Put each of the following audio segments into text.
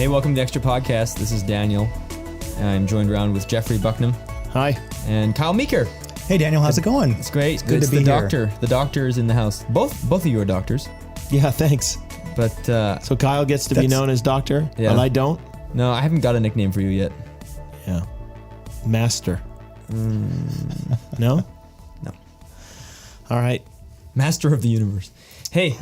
Hey, welcome to the Extra Podcast. This is Daniel. I'm joined around with Jeffrey Bucknam. Hi. And Kyle Meeker. Hey, Daniel. How's it going? It's great. It's good to be the here. doctor. The doctor is in the house. Both of you are doctors. Yeah, thanks. But So Kyle gets to be known as Doctor, Yeah. and I don't? no, I haven't got a nickname for you yet. Yeah. Master. No? No. All right. Master of the Universe. Hey,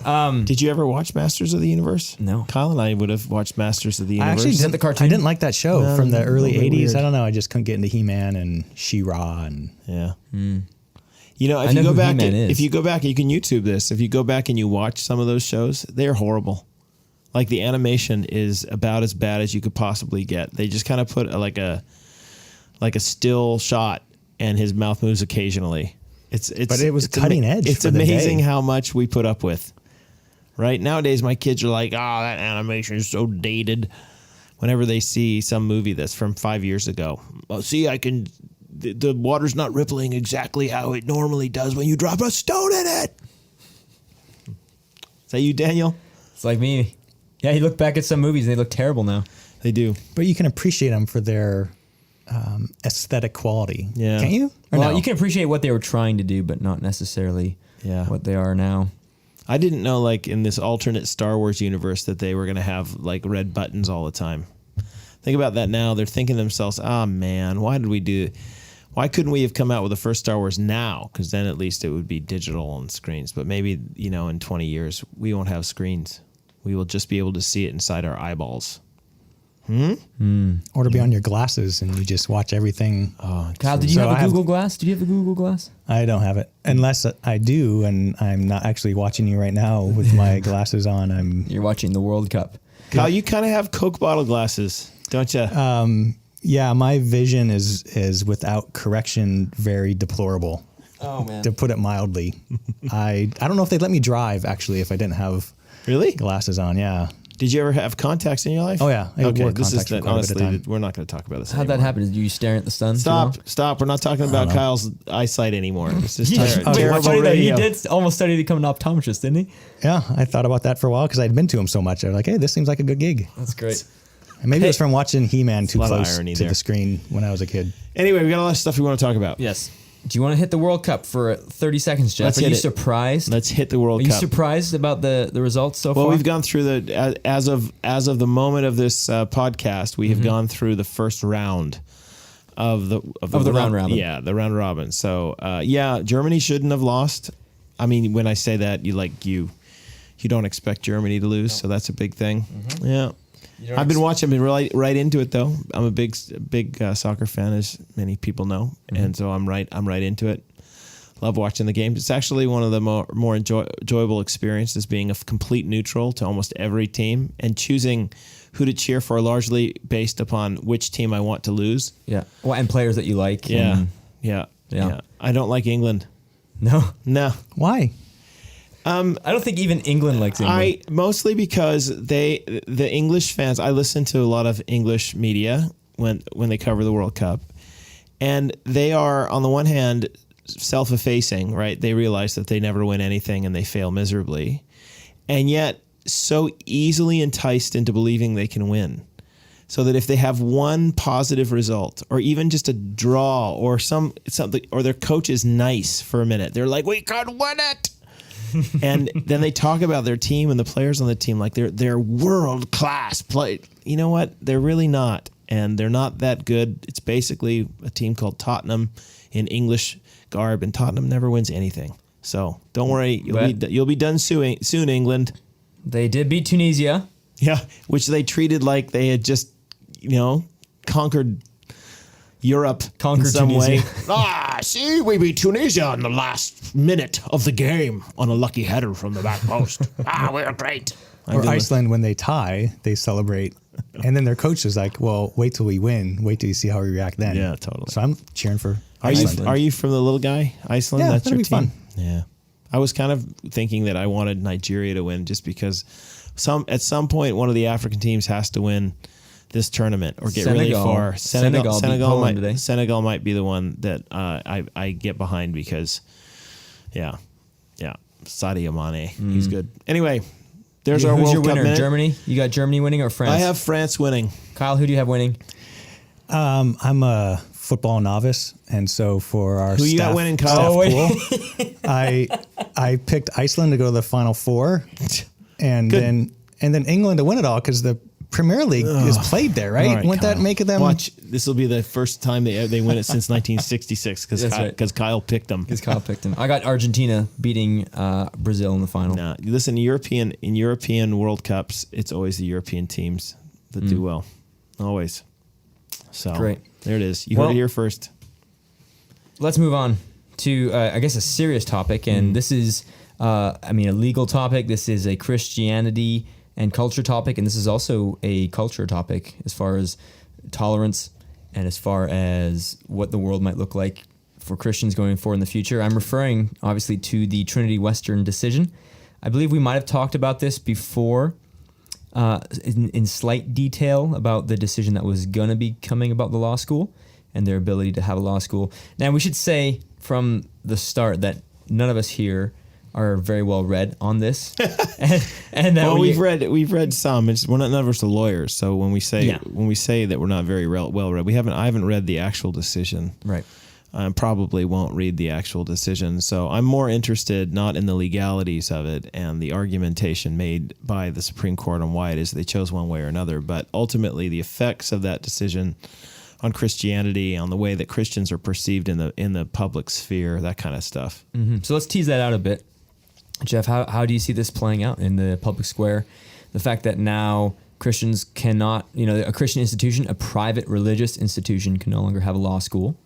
Did you ever watch Masters of the Universe? No. Kyle and I would have watched Masters of the I Universe. actually that the cartoon? I didn't like that show No, from the early a little bit 80s. weird. I don't know. I just couldn't get into He-Man and She-Ra. And Yeah. You know, I if know you go who back, He-Man is. if you go back, you can YouTube this. If you go back and you watch some of those shows, they're horrible. Like the animation is about as bad as you could possibly get. They just kind of put like a still shot, and his mouth moves occasionally. But it was cutting edge It's for the amazing day. how much we put up with. Right nowadays, my kids are like, that animation is so dated. Whenever they see some movie that's from 5 years ago, the water's not rippling exactly how it normally does when you drop a stone in it. Is that you, Daniel? it's like me. Yeah, you look back at some movies and they look terrible now. They do. But you can appreciate them for their aesthetic quality. Yeah. Can't you? Or Well, no? you can appreciate what they were trying to do, but not necessarily what they are now. I didn't know, like, in this alternate Star Wars universe that they were going to have, like, red buttons all the time. Think about that now. They're thinking to themselves, man, why couldn't we have come out with the first Star Wars now? Because then at least it would be digital on screens. But maybe, in 20 years, we won't have screens. We will just be able to see it inside our eyeballs. Or to be on your glasses and you just watch everything. Kyle, did you So have I a Google Glass? Did you have a Google Glass? I don't have it. Unless I do, and I'm not actually watching you right now with my glasses on. You're watching the World Cup. Kyle, you kind of have Coke bottle glasses, don't you? Yeah, my vision is without correction very deplorable. Oh, man. To put it mildly. I don't know if they'd let me drive, actually, if I didn't have Really? glasses on. Yeah. Did you ever have contacts in your life? Oh, yeah. I Okay, wore this is contacts for the, quite a bit of honestly, time. we're not going to talk about this How'd that anymore. happen? Did you stare at the sun? too long? Stop. We're not talking about Kyle's eyesight anymore. It's just Wait, terrible funny though, he radio. did almost study to become an optometrist, didn't he? Yeah, I thought about that for a while because I'd been to him so much. I was like, hey, this seems like a good gig. That's great. And maybe it was from watching He-Man too a lot of close irony to there. the screen when I was a kid. Anyway, we got a lot of stuff we want to talk about. Yes. Do you want to hit the World Cup for 30 seconds, Jeff? Let's Are hit you it. surprised? Let's hit the World Are you Cup. surprised about the results so far? Well, we've gone through as of the moment of this podcast, we have gone through the first round of the round robin. Yeah, the round robin. So, Germany shouldn't have lost. I mean, when I say that, you don't expect Germany to lose, so that's a big thing. Yeah. I've been watching. I've been right into it though. I'm a big soccer fan, as many people know, and so I'm right into it. Love watching the games. It's actually one of the more enjoyable experiences, being a complete neutral to almost every team and choosing who to cheer for, largely based upon which team I want to lose. Yeah. Well, and players that you like. Yeah, and- yeah. I don't like England. No. No. Why? I don't think even England likes England. Mostly because the English fans. I listen to a lot of English media when they cover the World Cup, and they are, on the one hand, self-effacing, right? They realize that they never win anything and they fail miserably, and yet so easily enticed into believing they can win. So that if they have one positive result, or even just a draw, or something, or their coach is nice for a minute, they're like, "We can win it." And then they talk about their team and the players on the team like they're world class play. You know what? They're really not, and they're not that good. It's basically a team called Tottenham in English garb, and Tottenham never wins anything. So don't worry, you'll be done soon, England. They did beat Tunisia. Yeah, which they treated like they had just conquered Europe in some Tunisia. way. See, we beat Tunisia in the last minute of the game on a lucky header from the back post. We're great. Or Iceland, when they tie, they celebrate. And then their coach is like, well, wait till we win. Wait till you see how we react then. Yeah, totally. So I'm cheering for Are Iceland. you from the little guy, Iceland? Yeah, That's that'd your be team? fun. Yeah. I was kind of thinking that I wanted Nigeria to win just because at some point one of the African teams has to win this tournament or get really far. Senegal beat Poland today. Senegal might be the one that I get behind because, Sadio Mane, he's good. Anyway, There's our Who's World your Cup winner? minute. Germany? You got Germany winning or France? I have France winning. Kyle, who do you have winning? I'm a football novice, and so for our Who you got staff, winning, Kyle? staff Oh, wait. pool, I picked Iceland to go to the Final Four, and Good. then England to win it all because the Premier League is played there, right? All right, Wouldn't that Kyle. make them? Watch, this will be the first time they win it since 1966 That's right. because Kyle picked them. Because Kyle picked him. I got Argentina beating Brazil in the final. Nah, listen, in European World Cups, it's always the European teams that do well, always. So Great. there it is. You Well- heard it here first. Let's move on to, I guess, a serious topic. And this is, a legal topic. This is a Christianity and culture topic. And this is also a culture topic as far as tolerance and as far as what the world might look like for Christians going forward in the future. I'm referring, obviously, to the Trinity Western decision. I believe we might have talked about this before in slight detail about the decision that was going to be coming about the law school and their ability to have a law school. Now, we should say from the start that none of us here are very well read on this, and that Well, we've read some. We're not, none of us are lawyers, so when we say Yeah. that we're not very well read, I haven't read the actual decision. right. I probably won't read the actual decision. So I'm more interested not in the legalities of it and the argumentation made by the Supreme Court on why it is they chose one way or another, but ultimately the effects of that decision on Christianity, on the way that Christians are perceived in the public sphere, that kind of stuff. So let's tease that out a bit. Jeff, how do you see this playing out in the public square? The fact that now Christians cannot, a Christian institution, a private religious institution, can no longer have a law school.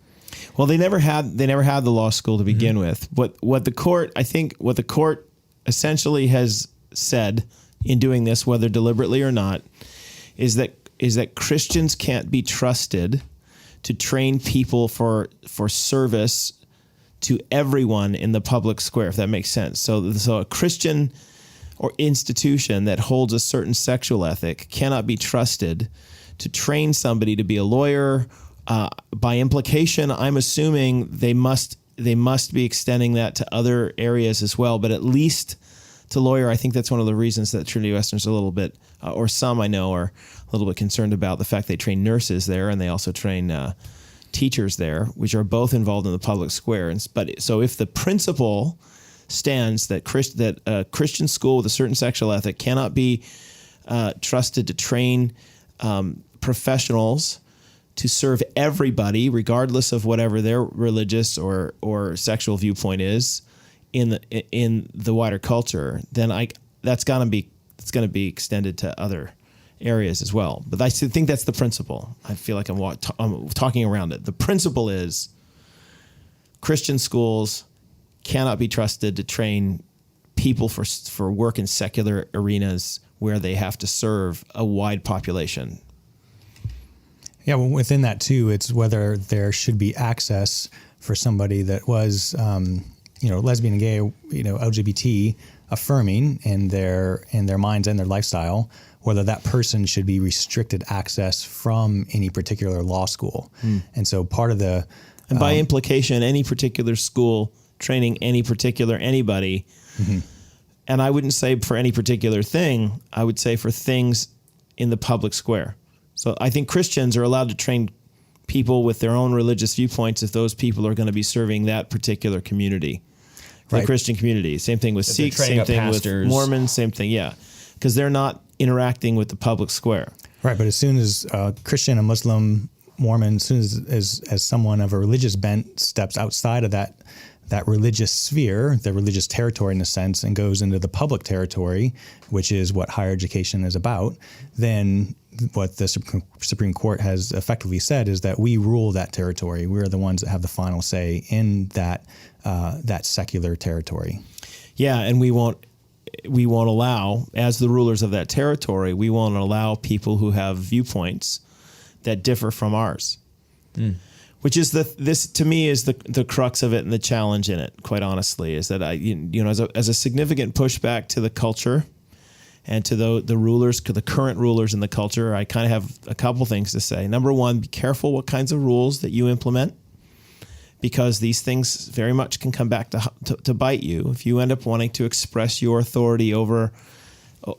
Well, they never had the law school to begin with. What the court essentially has said in doing this, whether deliberately or not, is that Christians can't be trusted to train people for service to everyone in the public square, if that makes sense. So a Christian or institution that holds a certain sexual ethic cannot be trusted to train somebody to be a lawyer. By implication, I'm assuming they must be extending that to other areas as well, but at least to lawyer. I think that's one of the reasons that Trinity Western's a little bit, or some I know are a little bit concerned about the fact they train nurses there and they also train teachers there, which are both involved in the public square. So if the principle stands that a Christian school with a certain sexual ethic cannot be trusted to train professionals to serve everybody, regardless of whatever their religious or sexual viewpoint is in the wider culture, then it's going to be extended to other areas as well. But I think that's the principle. I feel like I'm talking around it. The principle is Christian schools cannot be trusted to train people for work in secular arenas where they have to serve a wide population. Yeah, well, within that too, it's whether there should be access for somebody that was, lesbian and gay, LGBT affirming in their minds and their lifestyle, whether that person should be restricted access from any particular law school. And so part of the... And by implication, any particular school training any particular anybody, and I wouldn't say for any particular thing, I would say for things in the public square. So I think Christians are allowed to train people with their own religious viewpoints if those people are going to be serving that particular community, the Right. Christian community. Same thing with If they're Sikhs, training same up thing pastors. with Mormons, same thing, yeah. Because they're not interacting with the public square. Right, but as soon as Christian, a Muslim, Mormon, as soon as someone of a religious bent steps outside of that religious sphere, the religious territory in a sense, and goes into the public territory, which is what higher education is about, then what the Supreme Court has effectively said is that we rule that territory. We're the ones that have the final say in that secular territory. Yeah, and we won't allow, as the rulers of that territory, we won't allow people who have viewpoints that differ from ours. Which is this to me is the crux of it and the challenge in it. Quite honestly, is that as a significant pushback to the culture and to the rulers, to the current rulers in the culture, I kind of have a couple things to say. Number one, be careful what kinds of rules that you implement, because these things very much can come back to bite you if you end up wanting to express your authority over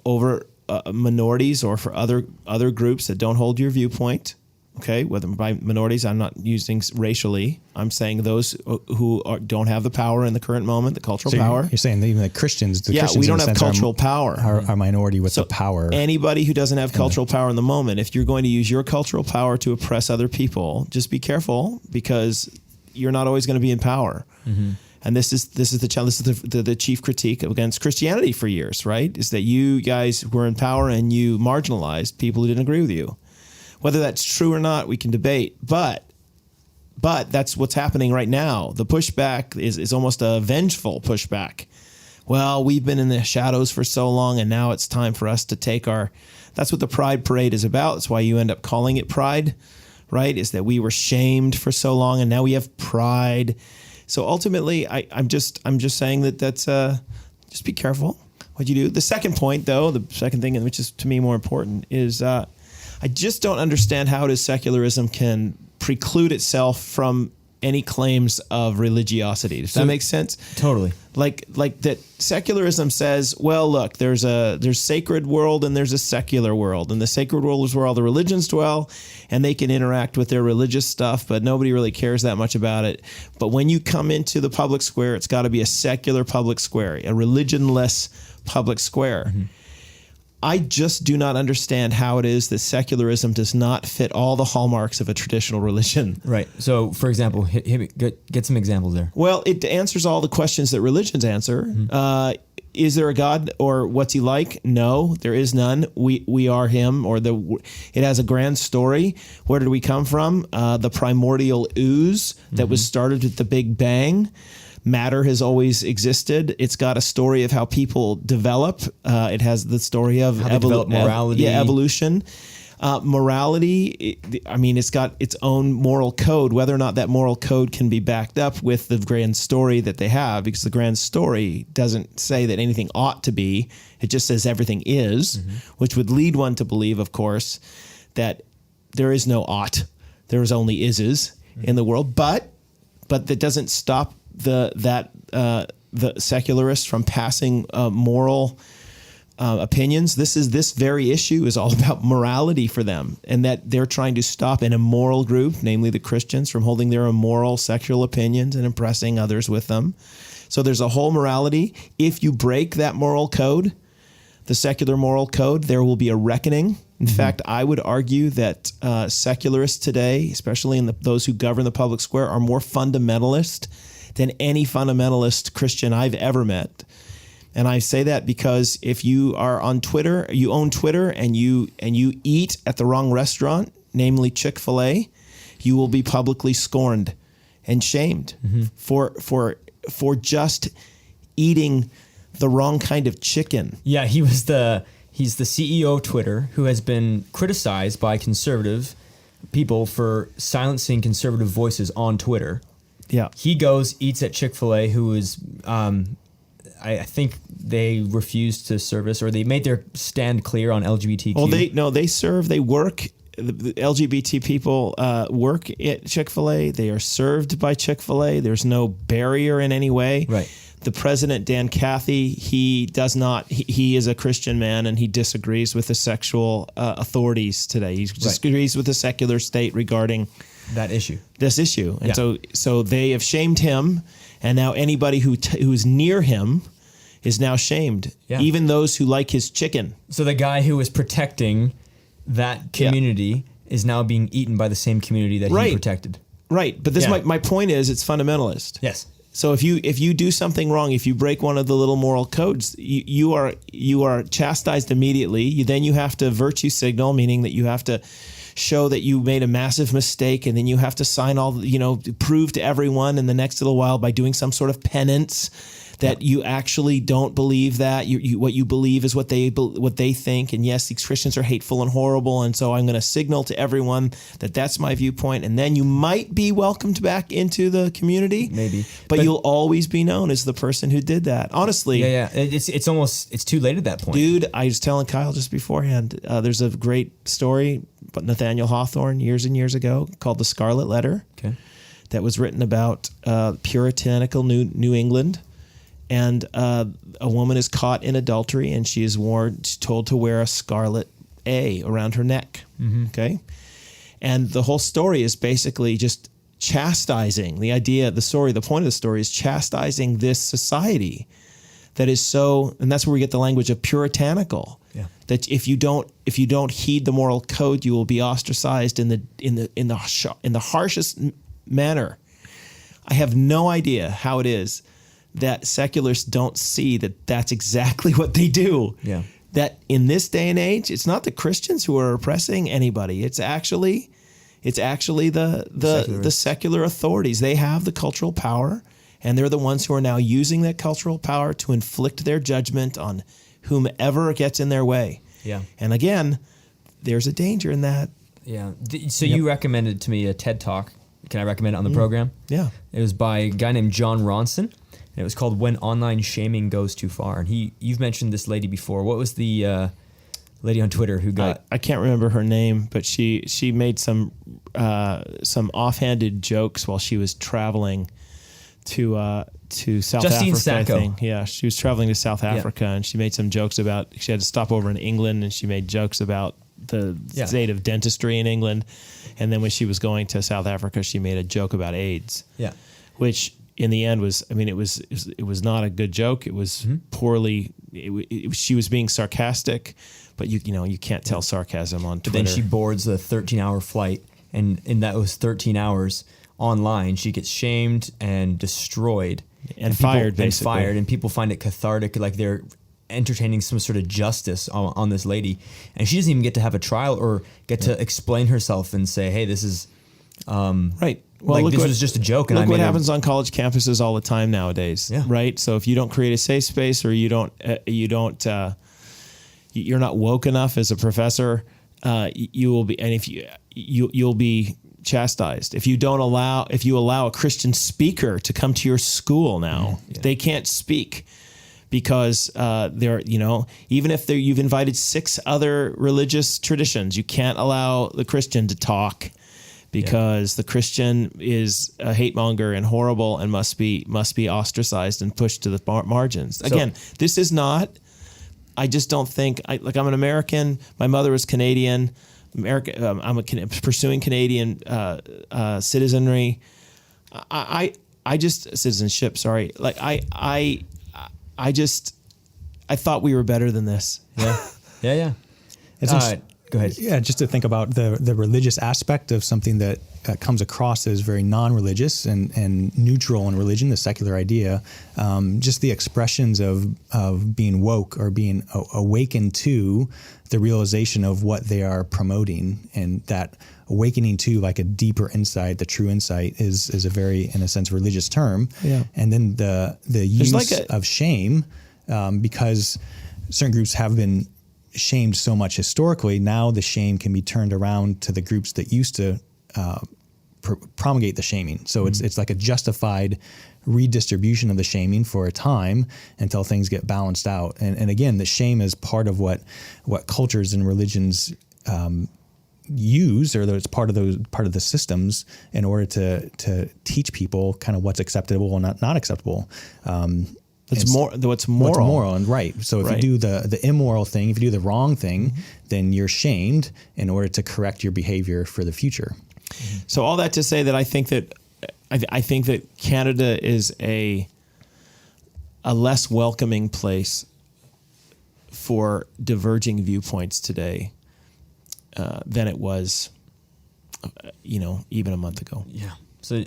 over minorities or for other groups that don't hold your viewpoint. Okay, whether by minorities, I'm not using racially. I'm saying those who don't have the power in the current moment, the cultural power. You're saying that even the Christians, we don't have cultural power. Are minority with the power. Anybody who doesn't have cultural power in the moment, if you're going to use your cultural power to oppress other people, just be careful, because you're not always going to be in power. Mm-hmm. And this is the challenge. This is the chief critique against Christianity for years, right? Is that you guys were in power and you marginalized people who didn't agree with you. Whether that's true or not, we can debate. But that's what's happening right now. The pushback is almost a vengeful pushback. Well, we've been in the shadows for so long, and now it's time for us to take our... That's what the Pride Parade is about. That's why you end up calling it Pride, right? Is that we were shamed for so long, and now we have pride. So ultimately, I'm just saying that's just be careful what you do. The second point, though, the second thing, which is to me more important, is... I just don't understand how it is secularism can preclude itself from any claims of religiosity. Does that make sense? Totally. Like that secularism says, well, look, there's sacred world and there's a secular world. And the sacred world is where all the religions dwell, and they can interact with their religious stuff, but nobody really cares that much about it. But when you come into the public square, it's got to be a secular public square, a religionless public square. Mm-hmm. I just do not understand how it is that secularism does not fit all the hallmarks of a traditional religion. Right. So, for example, get some examples there. Well, it answers all the questions that religions answer. Mm-hmm. Is there a God, or what's he like? No, there is none. We are him, or it has a grand story. Where did we come from? The primordial ooze that was started with the Big Bang. Matter has always existed. It's got a story of how people develop. It has the story of morality. Evolution. Morality, it's got its own moral code. Whether or not that moral code can be backed up with the grand story that they have, because the grand story doesn't say that anything ought to be. It just says everything is, which would lead one to believe, of course, that there is no ought. There is only ises in the world. But that doesn't stop the secularists from passing moral opinions. This very issue is all about morality for them, and that they're trying to stop an immoral group, namely the Christians, from holding their immoral sexual opinions and impressing others with them. So there's a whole morality. If you break that moral code, the secular moral code, there will be a reckoning. In fact, I would argue that secularists today, especially those who govern the public square, are more fundamentalist than any fundamentalist Christian I've ever met. And I say that because if you are on Twitter, you own Twitter, and you eat at the wrong restaurant, namely Chick-fil-A, you will be publicly scorned and shamed for just eating the wrong kind of chicken. Yeah, he's the CEO of Twitter, who has been criticized by conservative people for silencing conservative voices on Twitter. Yeah, he goes, eats at Chick-fil-A, who is, I think they refused to service, or they made their stand clear on LGBTQ. Well, they work. The LGBT people work at Chick-fil-A. They are served by Chick-fil-A. There's no barrier in any way. Right. The president, Dan Cathy, he does not. He is a Christian man, and he disagrees with the sexual authorities today. He disagrees with the secular state regarding this issue. And so they have shamed him, and now anybody who is near him is now shamed. Yeah. Even those who like his chicken. So the guy who was protecting that community is now being eaten by the same community that he protected. Right. But this my point is, it's fundamentalist. Yes. So if you do something wrong, if you break one of the little moral codes, you are chastised immediately. Then you have to virtue signal, meaning that you have to show that you made a massive mistake, and then you have to sign prove to everyone in the next little while by doing some sort of penance that you actually don't believe that. What you believe is what they think. And yes, these Christians are hateful and horrible, and so I'm going to signal to everyone that that's my viewpoint, and then you might be welcomed back into the community. Maybe. But you'll always be known as the person who did that. Honestly. Yeah. It's too late at that point. Dude, I was telling Kyle just beforehand, there's a great story about Nathaniel Hawthorne years and years ago called The Scarlet Letter. Okay. That was written about puritanical New England. and a woman is caught in adultery, and she is told to wear a scarlet A around her neck. Okay, and the whole story is basically just chastising the point of the story is chastising this society that is so, and that's where we get the language of puritanical. Yeah. That if you don't heed the moral code, you will be ostracized in the harshest manner. I have no idea how it is that secularists don't see that that's exactly what they do. Yeah. That in this day and age, it's not the Christians who are oppressing anybody. It's actually the secular authorities. They have the cultural power, and they're the ones who are now using that cultural power to inflict their judgment on whomever gets in their way. Yeah. And again, there's a danger in that. Yeah. So you recommended to me a TED Talk. Can I recommend it on the program? Yeah. It was by a guy named John Ronson, and it was called "When Online Shaming Goes Too Far." And you've mentioned this lady before. What was the lady on Twitter who got? I can't remember her name, but she made some offhanded jokes while she was traveling to South Justine Africa. Sacco. I think. Yeah, she was traveling to South Africa, and she made some jokes about. She had to stop over in England, and she made jokes about the state of dentistry in England. And then when she was going to South Africa, she made a joke about AIDS. Yeah. Which in the end was, I mean, it was not a good joke. It was poorly. She was being sarcastic, but you can't tell sarcasm on Twitter. But then she boards a 13-hour flight, and in those 13 hours online, she gets shamed and destroyed and fired, basically. And people find it cathartic, like they're entertaining some sort of justice on this lady, and she doesn't even get to have a trial or get to explain herself and say, "Hey, this is right." Well, like this was just a joke." And look what happens on college campuses all the time nowadays, Yeah. right? So if you don't create a safe space, or you're not woke enough as a professor, you will be, and if you'll be chastised. If you allow a Christian speaker to come to your school now, they can't speak. Because even if you've invited 6 other religious traditions, you can't allow the Christian to talk, because the Christian is a hate monger and horrible and must be ostracized and pushed to the margins. Again, this is not. I just don't think. I'm an American. My mother was Canadian. I'm pursuing Canadian citizenry. I just citizenship. Sorry. Like I thought we were better than this. Yeah. It's Go ahead. Yeah, just to think about the religious aspect of something that comes across as very non-religious and neutral in religion, the secular idea, just the expressions of being woke or being awakened to the realization of what they are promoting, and that awakening to like a deeper insight, the true insight is a very, in a sense, religious term. Yeah. And then the use of shame, because certain groups have been shamed so much historically, now the shame can be turned around to the groups that used to promulgate the shaming. So it's like a justified redistribution of the shaming for a time until things get balanced out. And again, the shame is part of what cultures and religions use, or that it's part of the systems in order to teach people kind of what's acceptable and not acceptable. What's moral. What's moral and right. So if you do the immoral thing, if you do the wrong thing, then you're shamed in order to correct your behavior for the future. So all that to say that I think that Canada is a less welcoming place for diverging viewpoints today than it was, even a month ago. Yeah. So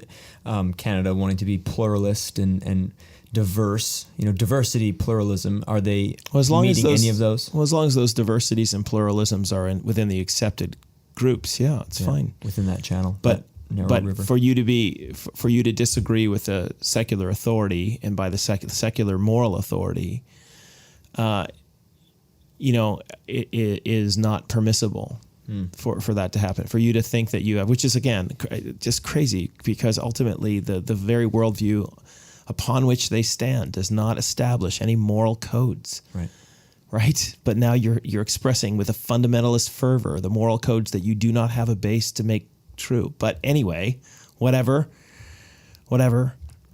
Canada wanting to be pluralist and diverse, diversity, pluralism, are they meeting any of those? Well, as long as those diversities and pluralisms are within the accepted groups, it's fine within that channel. But river. for you to disagree with the secular authority, and by the secular moral authority, it is not permissible for that to happen. For you to think that you have, which is again just crazy, because ultimately the very worldview upon which they stand does not establish any moral codes. Right? But now you're expressing with a fundamentalist fervor the moral codes that you do not have a base to make true. But anyway, whatever.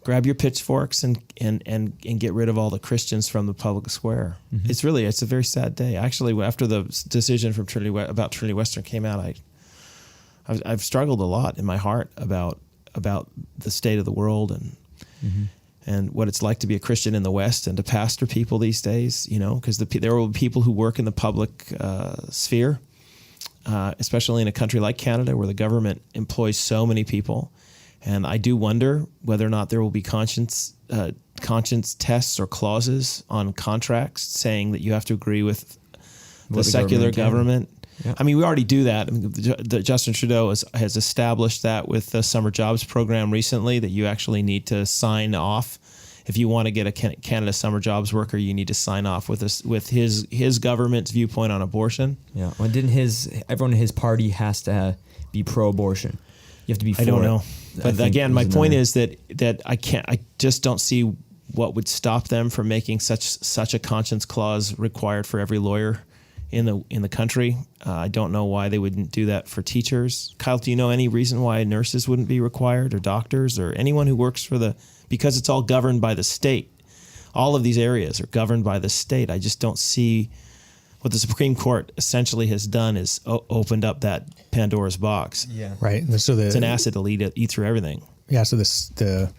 grab your pitchforks and get rid of all the Christians from the public square. Mm-hmm. It's a very sad day. Actually, after the decision from about Trinity Western came out, I've struggled a lot in my heart about the state of the world and what it's like to be a Christian in the West and to pastor people these days. Because there will be people who work in the public sphere, especially in a country like Canada where the government employs so many people. And I do wonder whether or not there will be conscience tests or clauses on contracts saying that you have to agree with the secular government. Yeah. I mean, we already do that. I mean, Justin Trudeau has established that with the summer jobs program recently, that you actually need to sign off. If you want to get a Canada summer jobs worker, you need to sign off with his government's viewpoint on abortion. Yeah. Well, everyone in his party has to be pro-abortion? You have to be for it. I don't know. But again, my point is that I just don't see what would stop them from making such a conscience clause required for every lawyer in the country. I don't know why they wouldn't do that for teachers. Kyle, do you know any reason why nurses wouldn't be required, or doctors, or anyone who works because it's all governed by the state. All of these areas are governed by the state. I just don't see what the Supreme Court essentially has done is opened up that Pandora's box. Yeah. Right. So it's an acid to eat through everything. Yeah. So the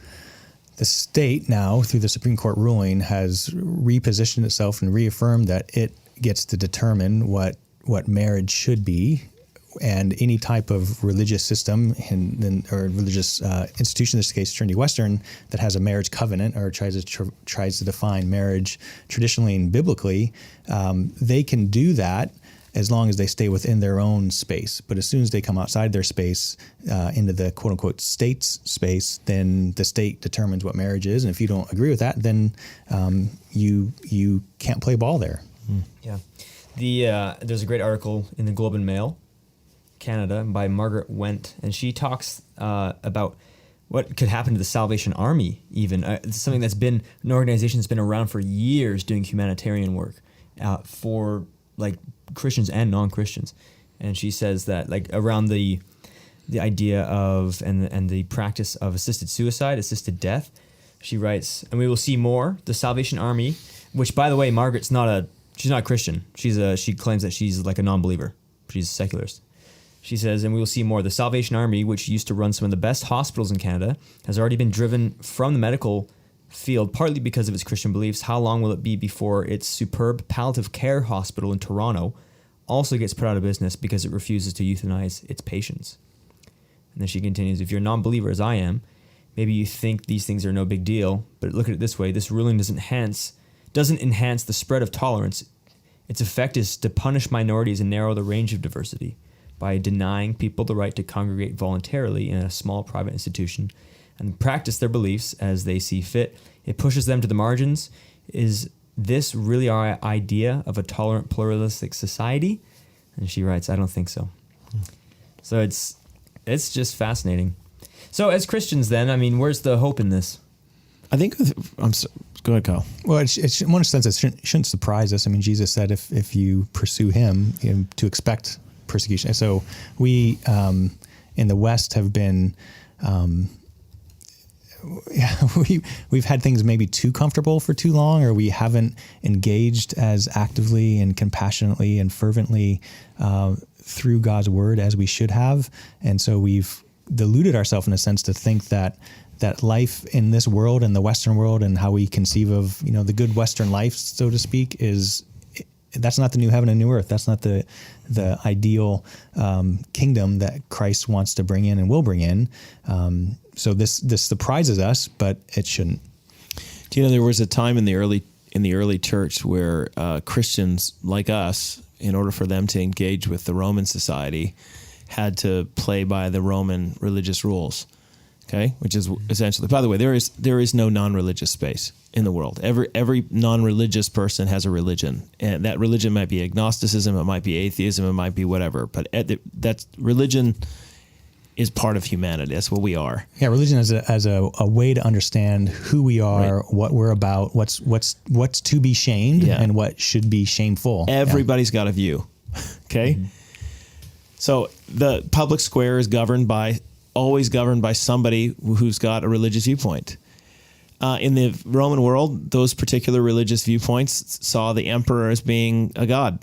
state now, through the Supreme Court ruling, has repositioned itself and reaffirmed that it gets to determine what marriage should be, and any type of religious system or religious institution, in this case Trinity Western, that has a marriage covenant or tries to define marriage traditionally and biblically, they can do that as long as they stay within their own space. But as soon as they come outside their space into the quote unquote state's space, then the state determines what marriage is, and if you don't agree with that, then you can't play ball there. Yeah. There's a great article in the Globe and Mail Canada by Margaret Wendt, and she talks about what could happen to the Salvation Army even. It's something that's been an organization that's been around for years doing humanitarian work for like Christians and non-Christians. And she says that like around the idea of and the practice of assisted suicide, assisted death, she writes, and we will see more, the Salvation Army, which by the way, Margaret's she's not a Christian. She claims that she's like a non-believer. She's a secularist. She says, and we will see more. The Salvation Army, which used to run some of the best hospitals in Canada, has already been driven from the medical field, partly because of its Christian beliefs. How long will it be before its superb palliative care hospital in Toronto also gets put out of business because it refuses to euthanize its patients? And then she continues, if you're a non-believer, as I am, maybe you think these things are no big deal, but look at it this way. This ruling doesn't enhance the spread of tolerance. Its effect is to punish minorities and narrow the range of diversity by denying people the right to congregate voluntarily in a small private institution and practice their beliefs as they see fit. It pushes them to the margins. Is this really our idea of a tolerant, pluralistic society? And she writes, I don't think so. So it's just fascinating. So as Christians then, I mean, where's the hope in this? I think, go ahead, Kyle. Well, it's in one sense, it shouldn't surprise us. I mean, Jesus said if you pursue him, to expect persecution. So we in the West have been, we've had things maybe too comfortable for too long, or we haven't engaged as actively and compassionately and fervently through God's word as we should have. And so we've deluded ourselves in a sense to think that life in this world and the Western world and how we conceive of, the good Western life, so to speak, that's not the new heaven and new earth. That's not the ideal kingdom that Christ wants to bring in and will bring in. So this surprises us, but it shouldn't. Do you know there was a time in the early church where Christians like us, in order for them to engage with the Roman society, had to play by the Roman religious rules. Okay, which is essentially, by the way, there is no non-religious space in the world. Every non-religious person has a religion, and that religion might be agnosticism, it might be atheism, it might be whatever. But that's religion is part of humanity. That's what we are. Yeah, religion as a way to understand who we are, right, what we're about, what's to be shamed, and what should be shameful. Everybody's got a view. Okay, so the public square is always governed by somebody who's got a religious viewpoint. In the Roman world, those particular religious viewpoints saw the emperor as being a god.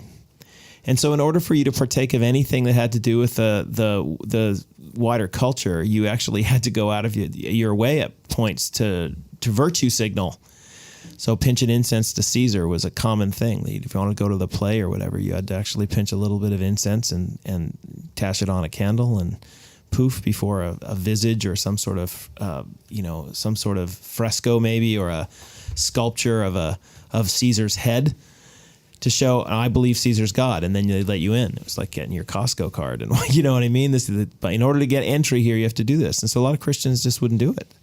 And so in order for you to partake of anything that had to do with the wider culture, you actually had to go out of your way at points to virtue signal. So pinching incense to Caesar was a common thing. If you want to go to the play or whatever, you had to actually pinch a little bit of incense and tash it on a candle and poof before a visage or some sort of some sort of fresco maybe, or a sculpture of Caesar's head, to show, I believe Caesar's God, and then they let you in. It was like getting your Costco card, and you know what I mean. But in order to get entry here, you have to do this, and so a lot of Christians just wouldn't do it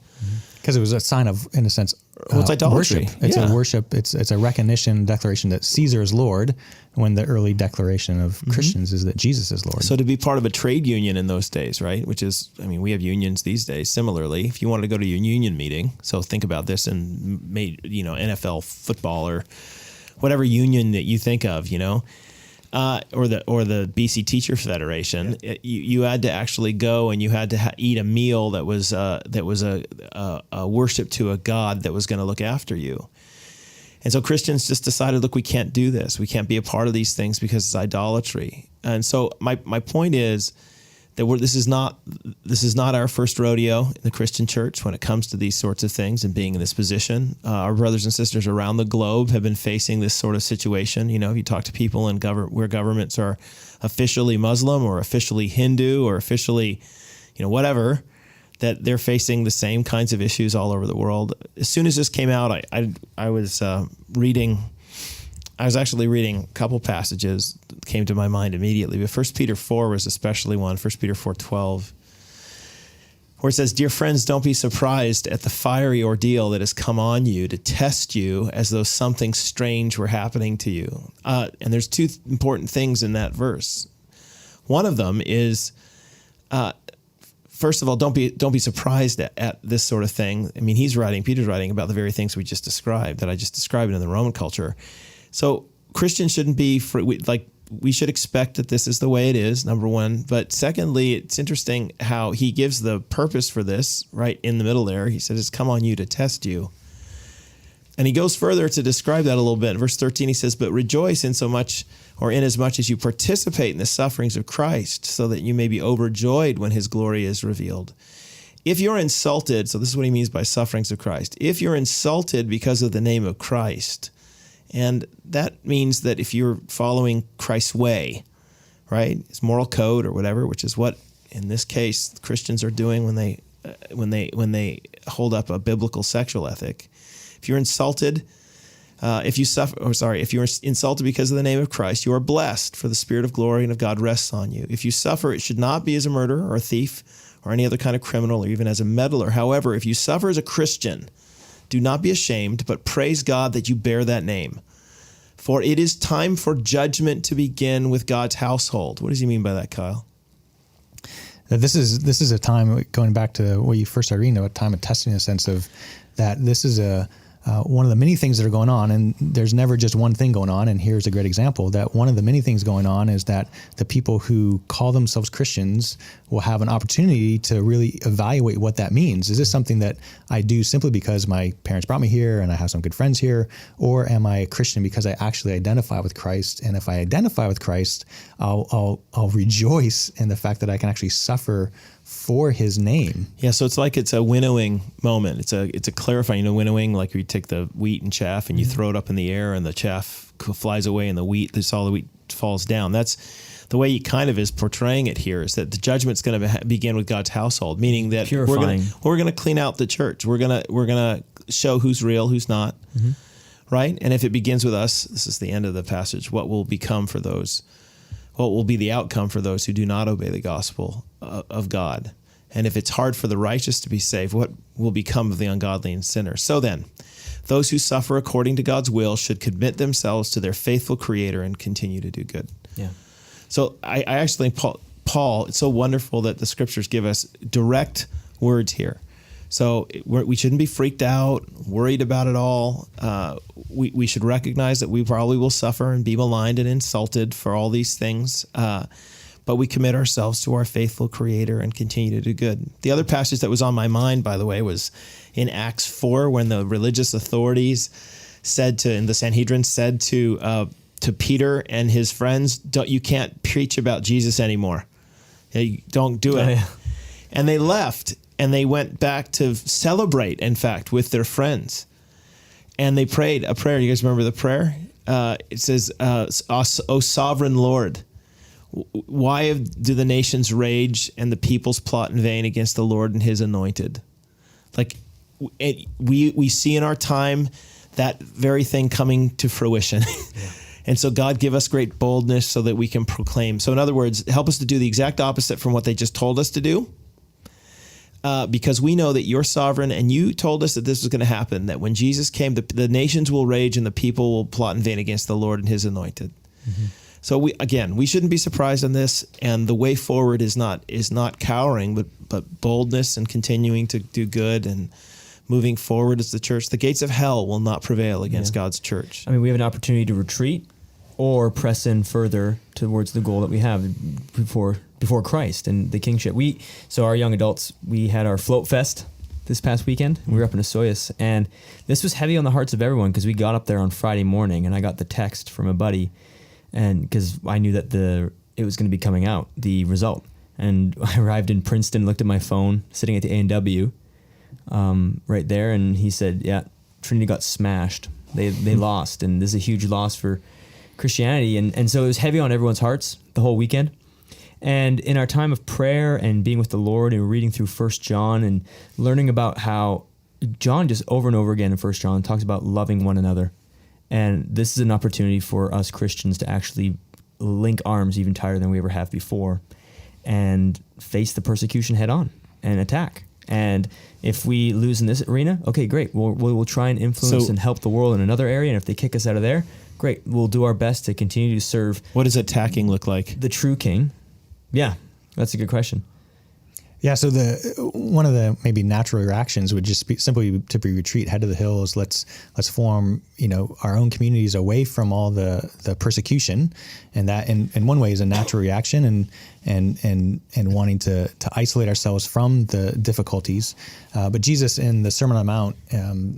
because it was a sign of, in a sense, it's idolatry. Worship. It's a worship. It's a recognition, declaration that Caesar is Lord. When the early declaration of Christians is that Jesus is Lord. So to be part of a trade union in those days, right? Which is, we have unions these days. Similarly, if you wanted to go to your union meeting, so think about this in NFL football or whatever union that you think of, or the BC Teacher Federation, you had to actually go and you had to eat a meal that was a worship to a God that was going to look after you. And so Christians just decided, look, we can't do this. We can't be a part of these things because it's idolatry. And so my point is that this is not our first rodeo in the Christian church when it comes to these sorts of things and being in this position. Our brothers and sisters around the globe have been facing this sort of situation. If you talk to people in where governments are officially Muslim or officially Hindu or officially, whatever, that they're facing the same kinds of issues all over the world. As soon as this came out, I was actually reading a couple passages that came to my mind immediately. But 1 Peter 4 was especially one, 1 Peter 4:12, where it says, "Dear friends, don't be surprised at the fiery ordeal that has come on you to test you as though something strange were happening to you." And there's two important things in that verse. One of them is, first of all, don't be surprised at this sort of thing. Peter's writing about the very things we just described, that I just described in the Roman culture. So Christians shouldn't be we should expect that this is the way it is, number one. But secondly, it's interesting how he gives the purpose for this right in the middle there. He says, "It's come on you to test you." And he goes further to describe that a little bit. In verse 13, he says, "But rejoice inasmuch as you participate in the sufferings of Christ, so that you may be overjoyed when his glory is revealed. If you're insulted," so this is what he means by sufferings of Christ, "if you're insulted because of the name of Christ," and that means that if you're following Christ's way, right, his moral code or whatever, which is what in this case Christians are doing when they hold up a biblical sexual ethic. If you're insulted, if you're insulted because of the name of Christ, you are blessed, for the Spirit of glory and of God rests on you. If you suffer, it should not be as a murderer or a thief or any other kind of criminal or even as a meddler. However, if you suffer as a Christian, do not be ashamed, but praise God that you bear that name. For it is time for judgment to begin with God's household. What does he mean by that, Kyle? This is a time, going back to what you first started reading, a time of testing, in a sense of that this is one of the many things that are going on, and there's never just one thing going on. And here's a great example that one of the many things going on is that the people who call themselves Christians will have an opportunity to really evaluate what that means. Is this something that I do simply because my parents brought me here and I have some good friends here, or am I a Christian because I actually identify with Christ? And if I identify with Christ, I'll rejoice in the fact that I can actually suffer for his name. Yeah, so it's a winnowing moment. It's a clarifying. Winnowing, like you take the wheat and chaff and you throw it up in the air and the chaff flies away and all the wheat falls down. That's the way he kind of is portraying it here, is that the judgment's going to begin with God's household, meaning that purifying. we're going to clean out the church. We're going to show who's real, who's not, right? And if it begins with us, this is the end of the passage, what will be the outcome for those who do not obey the gospel of God? And if it's hard for the righteous to be saved, what will become of the ungodly and sinner? So then, those who suffer according to God's will should commit themselves to their faithful Creator and continue to do good. Yeah. So I actually think Paul, it's so wonderful that the Scriptures give us direct words here. So we shouldn't be freaked out, worried about it all. We should recognize that we probably will suffer and be maligned and insulted for all these things. but we commit ourselves to our faithful Creator and continue to do good. The other passage that was on my mind, by the way, was in Acts 4, when the religious authorities and the Sanhedrin said to Peter and his friends, you can't preach about Jesus anymore. Don't do it. Oh, yeah. And they left, and they went back to celebrate, in fact, with their friends. And they prayed a prayer. You guys remember the prayer? It says, O sovereign Lord, why do the nations rage and the peoples plot in vain against the Lord and his anointed? Like, we see in our time that very thing coming to fruition. Yeah. And so God give us great boldness so that we can proclaim. So in other words, help us to do the exact opposite from what they just told us to do. Because we know that you're sovereign, and you told us that this was going to happen, that when Jesus came, the nations will rage and the people will plot in vain against the Lord and his anointed. Mm-hmm. So we shouldn't be surprised on this, and the way forward is not cowering, but boldness and continuing to do good and moving forward as the church. The gates of hell will not prevail against God's church. I mean, we have an opportunity to retreat or press in further towards the goal that we have before Christ and the kingship. So our young adults, we had our float fest this past weekend. We were up in Osoyoos, and this was heavy on the hearts of everyone because we got up there on Friday morning, and I got the text from a buddy, and because I knew that it was going to be coming out, the result. And I arrived in Princeton, looked at my phone, sitting at the A&W right there, and he said, yeah, Trinity got smashed. They lost, and this is a huge loss for Christianity. And so it was heavy on everyone's hearts the whole weekend. And in our time of prayer and being with the Lord and reading through 1 John and learning about how John just over and over again in 1 John talks about loving one another. And this is an opportunity for us Christians to actually link arms even tighter than we ever have before and face the persecution head on and attack. And if we lose in this arena, okay, great. We'll try and influence and help the world in another area. And if they kick us out of there, great. We'll do our best to continue to serve. What does attacking look like? The true king. Yeah, that's a good question. Yeah, so one of the maybe natural reactions would just be simply to retreat, head to the hills. Let's form our own communities away from all the persecution, and that in one way is a natural reaction, and wanting to isolate ourselves from the difficulties. But Jesus in the Sermon on the Mount,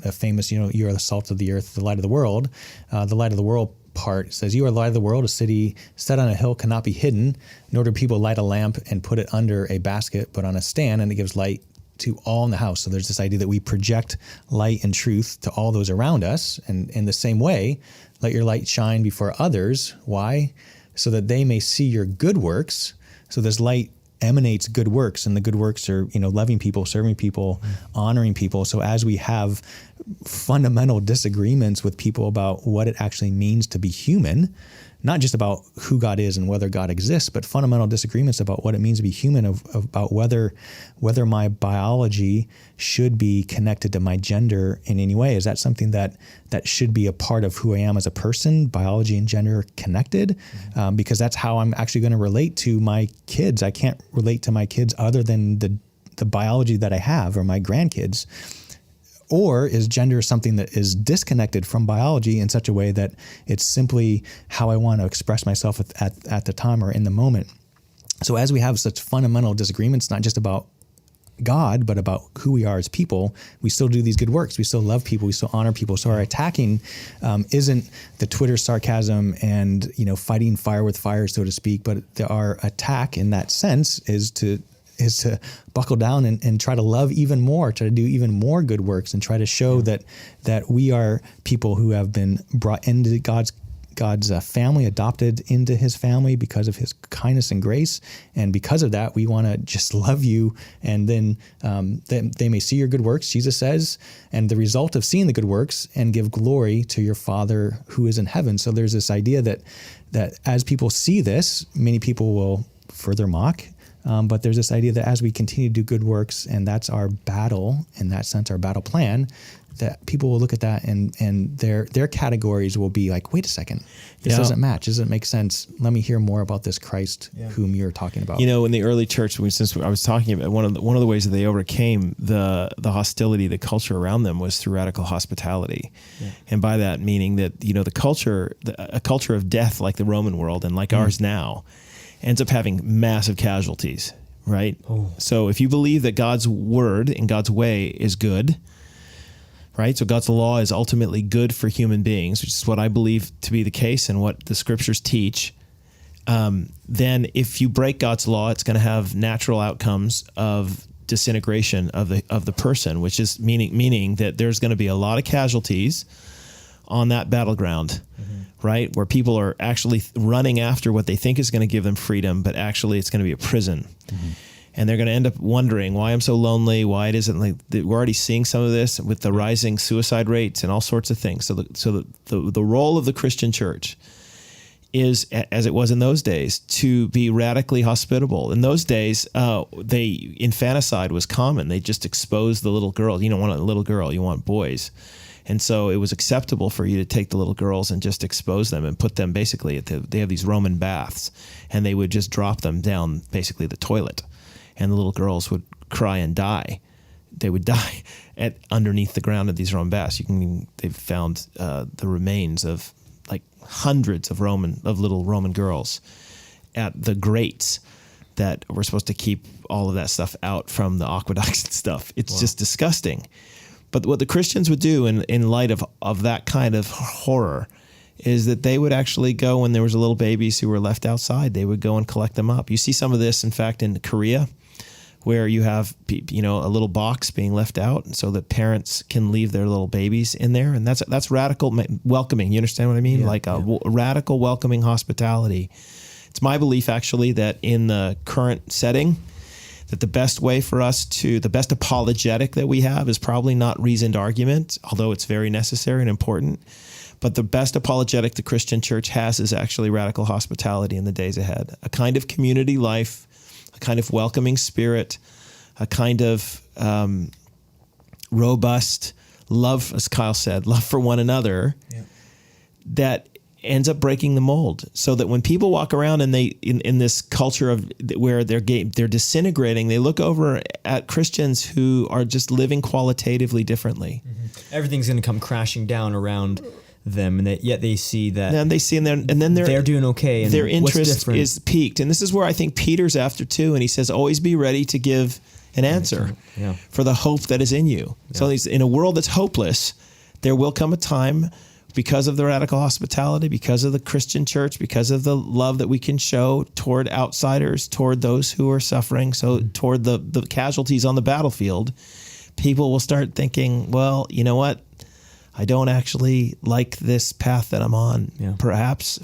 a famous you are the salt of the earth, the light of the world. The light of the world part says, you are the light of the world. A city set on a hill cannot be hidden, nor do people light a lamp and put it under a basket, but on a stand, and it gives light to all in the house. So there's this idea that we project light and truth to all those around us. And in the same way, let your light shine before others. Why? So that they may see your good works. So this light emanates good works, and the good works are, loving people, serving people, honoring people. So as we have fundamental disagreements with people about what it actually means to be human, not just about who God is and whether God exists, but fundamental disagreements about what it means to be human, about whether my biology should be connected to my gender in any way. Is that something that should be a part of who I am as a person, biology and gender connected? Because that's how I'm actually going to relate to my kids. I can't relate to my kids other than the biology that I have, or my grandkids. Or is gender something that is disconnected from biology in such a way that it's simply how I want to express myself at the time or in the moment? So as we have such fundamental disagreements, not just about God, but about who we are as people, we still do these good works. We still love people. We still honor people. So our attacking isn't the Twitter sarcasm and fighting fire with fire, so to speak. But our attack in that sense is to buckle down and try to love even more, try to do even more good works, and try to show that we are people who have been brought into God's family, adopted into his family because of his kindness and grace. And because of that, we want to just love you. And then they may see your good works, Jesus says, and the result of seeing the good works, and give glory to your Father who is in heaven. So there's this idea that as people see this, many people will further mock. But there's this idea that as we continue to do good works, and that's our battle, in that sense, our battle plan, that people will look at that and their categories will be like, wait a second, this doesn't match. Doesn't make sense. Let me hear more about this Christ whom you're talking about. In the early church, since I was talking about one of the ways that they overcame the hostility, the culture around them, was through radical hospitality. Yeah. And by that meaning that, a culture of death like the Roman world and like ours now. ends up having massive casualties, right? So if you believe that God's word and God's way is good, right? So God's law is ultimately good for human beings, which is what I believe to be the case and what the scriptures teach. Then if you break God's law, it's going to have natural outcomes of disintegration of the person, which is meaning that there's going to be a lot of casualties on that battleground, right? Where people are actually running after what they think is going to give them freedom, but actually it's going to be a prison. And they're going to end up wondering why I'm so lonely, why it isn't like we're already seeing some of this with the rising suicide rates and all sorts of things. So the role of the Christian church is, as it was in those days, to be radically hospitable. In those days, infanticide was common. They just exposed the little girl. You don't want a little girl, you want boys. And so it was acceptable for you to take the little girls and just expose them and put them basically they have these Roman baths, and they would just drop them down basically the toilet, and the little girls would cry and die. They would die underneath the ground of these Roman baths. They've found the remains of like hundreds of little Roman girls at the grates that were supposed to keep all of that stuff out from the aqueducts and stuff. It's just disgusting. But what the Christians would do in light of that kind of horror is that they would actually go, when there was little babies who were left outside, they would go and collect them up. You see some of this, in fact, in Korea, where you have a little box being left out so that parents can leave their little babies in there. And that's radical welcoming. You understand what I mean? Radical welcoming hospitality. It's my belief, actually, that in the current setting, that the best way for us the best apologetic that we have is probably not reasoned argument, although it's very necessary and important. But the best apologetic the Christian church has is actually radical hospitality in the days ahead. A kind of community life, a kind of welcoming spirit, a kind of robust love, as Kyle said, love for one another, that ends up breaking the mold, so that when people walk around and they in this culture of where they're disintegrating, they look over at Christians who are just living qualitatively differently. Everything's going to come crashing down around them, and yet they see that. And they see, and then they're doing okay, and their interest is piqued. And this is where I think Peter's after too, and he says, "Always be ready to give an answer for the hope that is in you." So in a world that's hopeless, there will come a time, because of the radical hospitality, because of the Christian church, because of the love that we can show toward outsiders, toward those who are suffering, so toward the casualties on the battlefield, people will start thinking, well, you know what? I don't actually like this path that I'm on. Yeah. Perhaps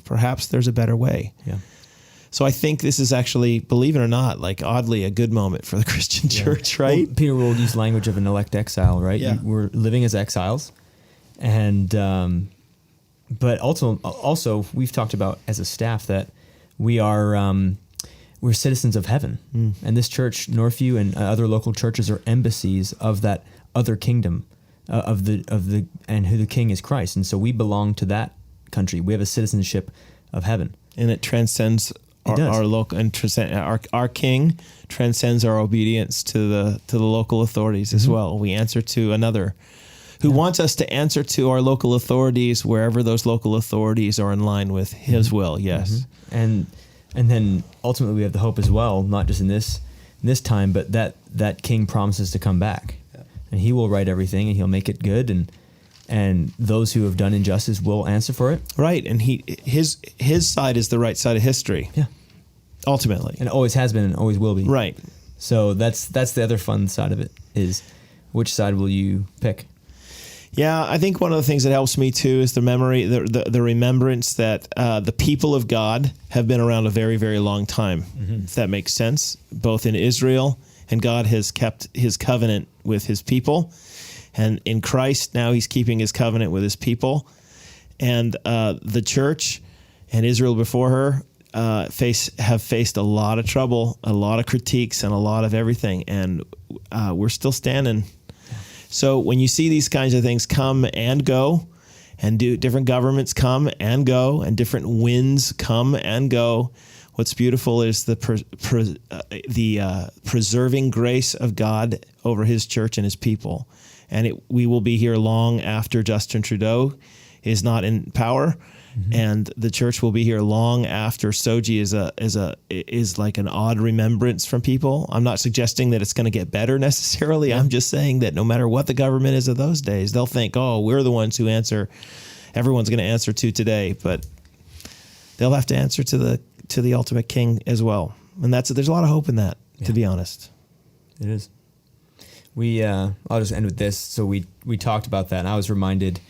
there's a better way. Yeah. So I think this is actually, believe it or not, like oddly a good moment for the Christian church, right? Well, Peter will use language of an elect exile, right? Yeah. We're living as exiles, and but also we've talked about as a staff that we are we're citizens of heaven, and this church, Northview, and other local churches are embassies of that other kingdom of the and who the King is Christ, and so we belong to that country. We have a citizenship of heaven, and it transcends our local, and our King transcends our obedience to the local authorities as well. We answer to another who wants us to answer to our local authorities wherever those local authorities are in line with his will. Yes. And then ultimately we have the hope as well, not just in this time, but that King promises to come back, and he will right everything, and he'll make it good, and those who have done injustice will answer for it. Right. And his side is the right side of history. Yeah. Ultimately. And always has been and always will be. Right. So that's the other fun side of it, is which side will you pick? Yeah, I think one of the things that helps me too is the memory, the remembrance that the people of God have been around a very, very long time, if that makes sense, both in Israel, and God has kept his covenant with his people. And in Christ, now he's keeping his covenant with his people. And the church and Israel before her have faced a lot of trouble, a lot of critiques, and a lot of everything. And we're still standing. So when you see these kinds of things come and go, and different governments come and go, and different winds come and go, what's beautiful is the preserving grace of God over his church and his people. And we will be here long after Justin Trudeau is not in power. and the church will be here long after Soji is like an odd remembrance from people. I'm not suggesting that it's going to get better necessarily. I'm just saying that no matter what the government is of those days, they'll think, oh, we're the ones who answer. Everyone's going to answer to today, but they'll have to answer to the ultimate king as well. And there's a lot of hope in that, to be honest. It is. I'll just end with this. So we talked about that, and I was reminded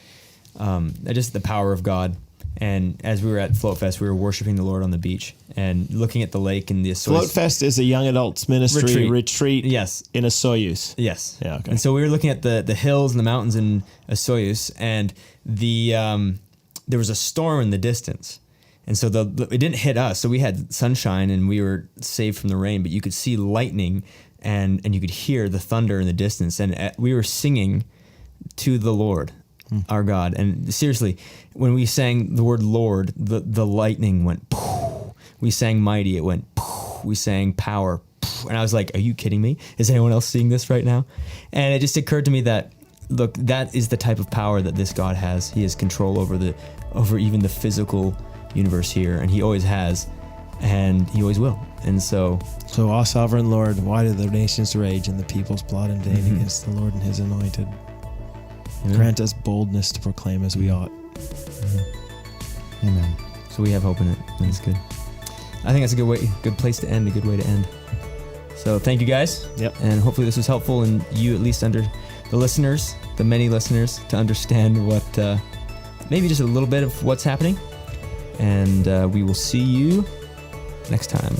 just the power of God. And as we were at Float Fest, we were worshiping the Lord on the beach and looking at the lake and the Soyuz. Float Fest is a young adults ministry retreat. Yes. In a Soyuz. Yes. Yeah. Okay. And so we were looking at the hills and the mountains in a Soyuz, and there was a storm in the distance. And so it didn't hit us. So we had sunshine and we were saved from the rain, but you could see lightning and you could hear the thunder in the distance. And we were singing to the Lord, our God. And seriously, when we sang the word Lord, the lightning went poof. We sang mighty, it went poof. We sang power, poof. And I was like, are you kidding me? Is anyone else seeing this right now? And it just occurred to me that, look, that is the type of power that this God has. He has control over even the physical universe here, and he always has, and he always will. And so our sovereign Lord, why do the nations rage and the peoples plot in vain against the Lord and his anointed? Grant us boldness to proclaim as we ought. Amen. So we have hope in it. That's good. I think that's a good place to end, a good way to end. So thank you guys. Yep. And hopefully this was helpful, and you at least the listeners, the many listeners, to understand what maybe just a little bit of what's happening. And we will see you next time.